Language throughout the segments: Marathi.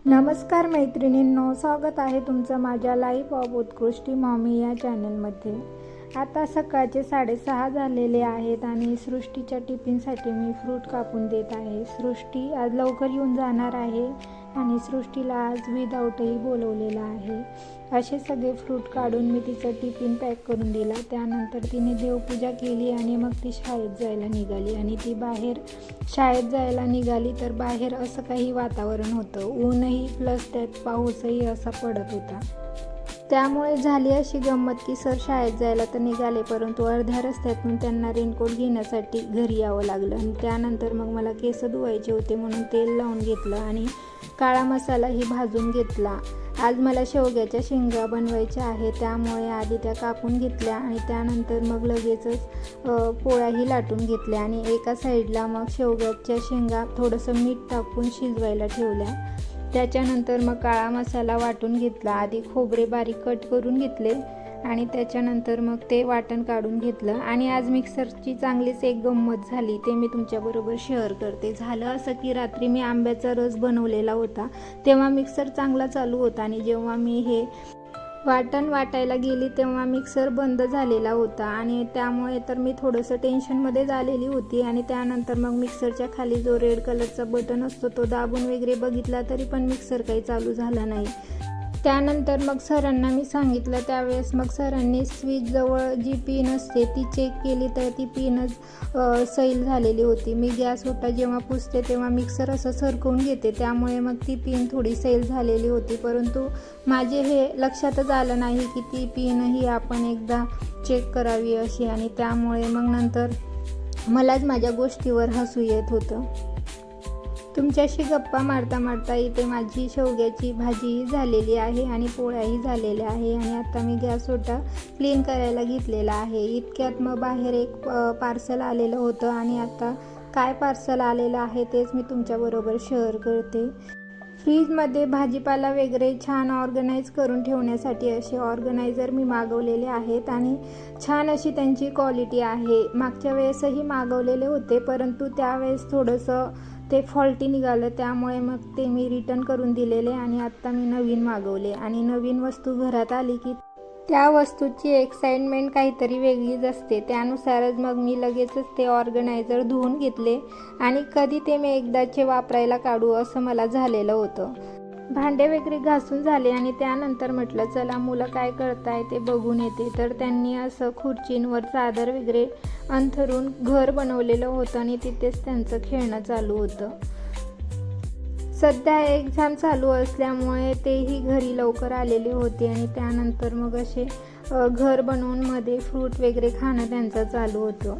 नमस्कार मैत्रिणींनो, स्वागत आहे तुमचं माझ्या लाईफ ऑफ उत्कृष्टी मॉमी या चॅनलमध्ये। आता सकाळचे 6:30 झालेले आहेत आणि सृष्टीच्या टिफिनसाठी मी फ्रूट कापून देत आहे। सृष्टी आज लवकर येऊन जाणार आहे आणि सृष्टीला आज विदाऊटही बोलवलेलं आहे। असे सगळे फ्रूट काढून मी तिचं टिफिन पॅक करून दिला। त्यानंतर तिने देवपूजा केली आणि मग ती शाळेत जायला निघाली। आणि ती बाहेर शाळेत जायला निघाली तर बाहेर असं काही वातावरण होतं, ऊनही प्लस त्यात पाऊसही असा पडत होता। त्यामुळे झाली अशी गंमत की सर शाळेत जायला तर निघाले, परंतु अर्ध्या रस्त्यातून त्यांना रेनकोट घेण्यासाठी घरी यावं लागलं। आणि त्यानंतर मग मला केस धुवायचे होते म्हणून तेल लावून घेतलं आणि काळा मसालाही भाजून घेतला। आज मला शेवग्याच्या शेंगा बनवायच्या आहे, त्यामुळे आधी त्या कापून घेतल्या आणि त्यानंतर मग लगेचच पोळ्याही लाटून घेतल्या आणि एका साईडला मग शेवग्याच्या शेंगा थोडंसं मीठ टाकून शिजवायला ठेवल्या। त्याच्यानंतर मग काळा मसाला वाटून घेतला। आधी खोबरे बारीक कट करून घेतले आणि त्याच्यानंतर मग ते वाटण काढून घेतलं। आणि आज मिक्सरची चांगलीच एक गंमत झाली, ते मी तुमच्याबरोबर शेअर करते। झालं असं की रात्री मी आंब्याचा रस बनवलेला होता, तेव्हा मिक्सर चांगला चालू होता आणि जेव्हा मी हे वाटण वाटायला गेली तेव्हा मिक्सर बंद झालेला होता आणि त्यामुळे तर मी थोडंसं टेन्शनमध्ये झालेली होती। आणि त्यानंतर मग मिक्सरच्या खाली जो रेड कलरचा बटन असतो तो दाबून वगैरे बघितला तरी पण मिक्सर काही चालू झाला नाही। त्यानंतर मग सरांना मी सांगितलं, त्यावेळेस मग सरांनी स्विचजवळ जी पिन असते ती चेक केली तर ती पिनच सैल झालेली होती। मी गॅस ओटा जेव्हा पुसते तेव्हा मिक्सर असं सरकवून घेते, त्यामुळे मग ती पिन थोडी सैल झालेली होती, परंतु माझे हे लक्षातच आलं नाही की ती पिनही आपण एकदा चेक करावी अशी। आणि त्यामुळे मग नंतर मलाच माझ्या गोष्टीवर हसू येत होतं। तुमच्याशी गप्पा मारता मारता इथे माझी शेवग्याची भाजीही झालेली आहे आणि पोळ्याही झालेल्या आहे आणि आता मी गॅस ओटा क्लीन करायला घेतलेला आहे। इतक्यात मग बाहेर एक पार्सल आलेलं होतं आणि आता काय पार्सल आलेलं आहे तेच मी तुमच्याबरोबर शेअर करते। फ्रीजमध्ये भाजीपाला वगैरे छान ऑर्गनाईज करून ठेवण्यासाठी असे ऑर्गनायझर मी मागवलेले आहेत आणि छान अशी त्यांची क्वालिटी आहे। मागच्या वेळेसही मागवलेले होते, परंतु त्यावेळेस थोडंसं ते फॉल्टी निघालं, त्यामुळे मग ते मी रिटर्न करून दिलेले आणि आत्ता मी नवीन मागवले। आणि नवीन वस्तू घरात आली की त्या वस्तूची एक्साइटमेंट काहीतरी वेगळीच असते। त्यानुसारच मग मी लगेचच ते ऑर्गनायझर धुवून घेतले आणि कधी ते मी एकदाचे वापरायला काढू असं मला झालेलं होतं। भांडे वगैरे घासून झाले आणि त्यानंतर म्हटलं चला मुलं काय करताय ते बघून येते। तर त्यांनी असं खुर्चींवर चादर वगैरे अंथरून घर बनवलेलं होतं आणि तिथेच त्यांचं खेळणं चालू होतं। सध्या एक्झाम चालू असल्यामुळे तेही घरी लवकर आलेले होते आणि त्यानंतर मग असे घर बनवून मध्ये फ्रूट वगैरे खाणं त्यांचं चालू होतं।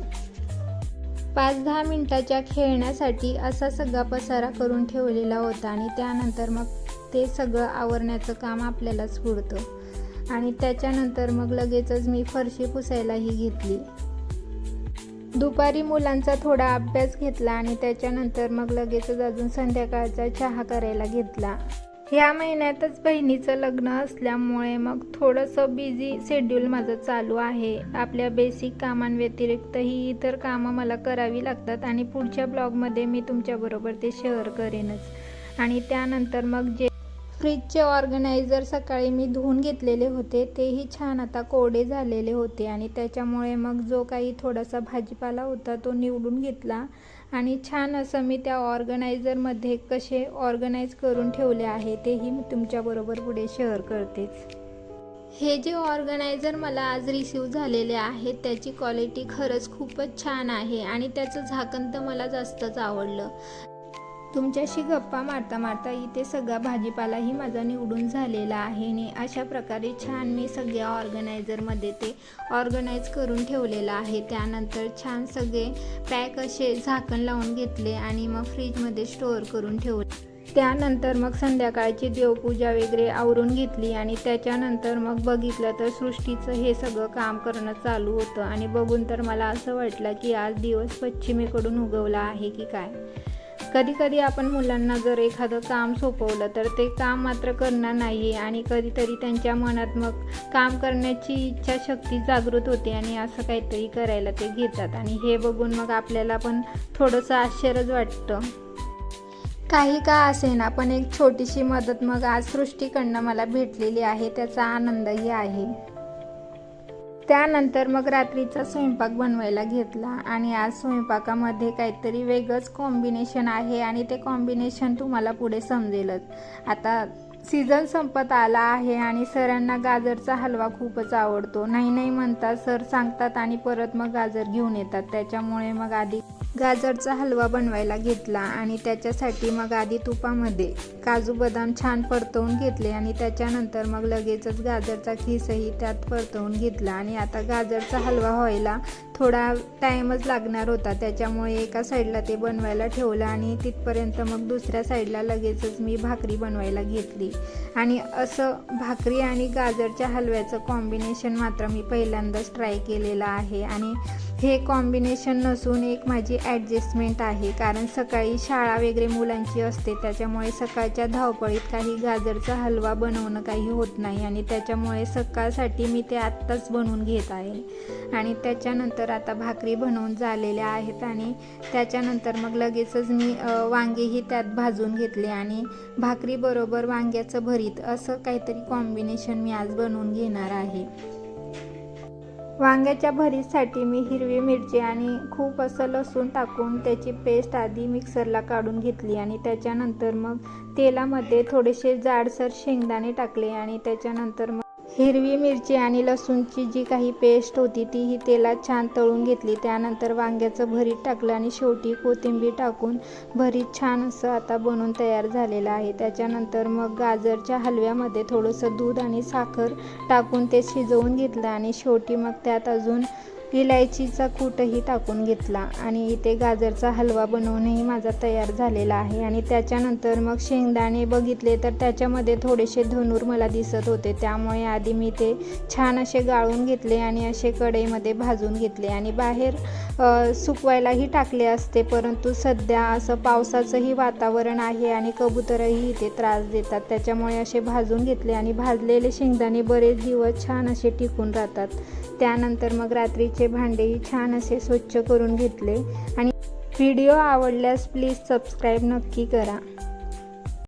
5-10 मिनिटाच्या खेळण्यासाठी असा सगळा पसारा करून ठेवलेला होता आणि त्यानंतर मग ते सगळं आवरण्याचं काम आपल्यालाच पुरतं। आणि त्याच्यानंतर मग लगेचच मी फरशी पुसायलाही घेतली। दुपारी मुलांचा थोडा अभ्यास घेतला आणि त्याच्यानंतर मग लगेचच अजून संध्याकाळचा चहा करायला घेतला। ह्या महिन्यातच बहिणीचं लग्न असल्यामुळे मग थोडंसं बिझी शेड्यूल माझं चालू आहे। आपल्या बेसिक कामांव्यतिरिक्तही इतर कामं मला करावी लागतात आणि पुढच्या ब्लॉगमध्ये मी तुमच्याबरोबर ते शेअर करेनच। आणि त्यानंतर मग जे फ्रीजचे ऑर्गनायझर सकाळी मी धुवून घेतलेले होते तेही छान आता कोरडे झालेले होते आणि त्याच्यामुळे मग जो काही थोडासा भाजीपाला होता तो निवडून घेतला आणि छान असं मी त्या ऑर्गनायझरमध्ये कसे ऑर्गनाईज करून ठेवले आहे तेही मी तुमच्याबरोबर पुढे शेअर करतेच। हे जे ऑर्गनायझर मला आज रिसीव झालेले आहेत त्याची क्वालिटी खरंच खूपच छान आहे आणि त्याचं झाकण तर मला जास्तच आवडलं। तुमच्याशी गप्पा मारता मारता इथे सगळा भाजीपालाही माझा निवडून झालेला आहे आणि अशा प्रकारे छान मी सगळ्या ऑर्गनायझरमध्ये ते ऑर्गनाईज करून ठेवलेलं आहे। त्यानंतर छान सगळे पॅक असे झाकण लावून घेतले आणि मग फ्रीजमध्ये स्टोअर करून ठेवले। त्यानंतर मग संध्याकाळची देवपूजा वगैरे आवरून घेतली आणि त्याच्यानंतर मग बघितलं तर सृष्टीचं हे सगळं काम करणं चालू होतं आणि बघून तर मला असं वाटलं की आज दिवस पश्चिमेकडून उगवला आहे की काय। कधी कधी आपण मुलांना जर एखादं काम सोपवलं तर ते काम मात्र करणार नाही आणि कधीतरी त्यांच्या मनात मग काम करण्याची इच्छाशक्ती जागृत होते आणि असं काहीतरी करायला ते घेतात आणि हे बघून मग आपल्याला पण थोडंसं आश्चर्यच वाटतं। काही का असेना पण एक छोटीशी मदत मग आज सृष्टीकडनं मला भेटलेली आहे, त्याचा आनंदही आहे. त्यानंतर मग रात्रीचा स्वयंपाक बनवायला घेतला आणि आज स्वयंपाकामध्ये काहीतरी वेगळंच कॉम्बिनेशन आहे आणि ते कॉम्बिनेशन तुम्हाला पुढे समजेलच. आता सीझन संपत आला आहे आणि सरांना गाजरचा हलवा खूपच आवडतो. नाही नाही म्हणतात सर, सांगतात आणि परत मग गाजर घेऊन येतात. त्याच्यामुळे मग आधी गाजरचा हलवा बनवायला घेतला आणि त्याच्यासाठी मग आधी तुपामध्ये काजू बदाम छान परतवून घेतले आणि त्याच्यानंतर मग लगेचच गाजरचा खिसही त्यात परतवून घेतला. आणि आता गाजरचा हलवा व्हायला थोडा टाईमच लागणार होता, त्याच्यामुळे एका साईडला ते बनवायला ठेवलं आणि तिथपर्यंत मग दुसऱ्या साईडला लगेचच मी भाकरी बनवायला घेतली. आणि असं भाकरी आणि गाजरच्या हलव्याचं कॉम्बिनेशन मात्र मी पहिल्यांदाच ट्राय केलेलं आहे आणि हे कॉम्बिनेशन नसून एक माझी ॲडजस्टमेंट आहे, कारण सकाळी शाळा वगैरे मुलांची असते, त्याच्यामुळे सकाळच्या धावपळीत काही गाजरचा हलवा बनवणं काही होत नाही आणि त्याच्यामुळे सकाळसाठी मी ते आत्ताच बनवून घेत आहे. आणि त्याच्यानंतर आता भाकरी बनवून झालेल्या आहेत आणि त्याच्यानंतर मग लगेचच मी वांगेही त्यात भाजून घेतले आणि भाकरीबरोबर वांग्याचं भरीत असं काहीतरी कॉम्बिनेशन मी आज बनवून घेणार आहे. वांग्याच्या भरीतसाठी मी हिरवी मिरची आणि खूप असं लसूण टाकून त्याची पेस्ट आधी मिक्सरला काढून घेतली आणि त्याच्यानंतर मग तेलामध्ये थोडेसे जाडसर शेंगदाणे टाकले आणि त्याच्यानंतर मग हिरवी मिरची आणि लसूणची जी काही पेस्ट होती तीही तेलात छान तळून घेतली. त्यानंतर वांग्याचं भरीत टाकलं आणि शेवटी कोथिंबीर टाकून भरीत छान असं आता बनवून तयार झालेलं आहे. त्याच्यानंतर मग गाजरच्या हलव्यामध्ये थोडंसं दूध आणि साखर टाकून ते शिजवून घेतलं आणि शेवटी मग त्यात अजून इलायचीचा कूटही टाकून घेतला आणि इथे गाजरचा हलवा बनवूनही माझा तयार झालेला आहे. आणि त्याच्यानंतर मग शेंगदाणे बघितले तर त्याच्यामध्ये थोडेसे धनूर मला दिसत होते, त्यामुळे आधी मी ते छान असे गाळून घेतले आणि असे कढईमध्ये भाजून घेतले आणि बाहेर सुकवायलाही टाकले असते, परंतु सध्या असं पावसाचंही वातावरण आहे आणि कबूतरही इथे त्रास देतात, त्याच्यामुळे असे भाजून घेतले आणि भाजलेले शेंगदाणे बरेच दिवस छान असे टिकून राहतात. त्यानंतर मग रात्रीचे भांडेही छान असे स्वच्छ करून घेतले आणि व्हिडिओ आवडल्यास प्लीज सबस्क्राईब नक्की करा.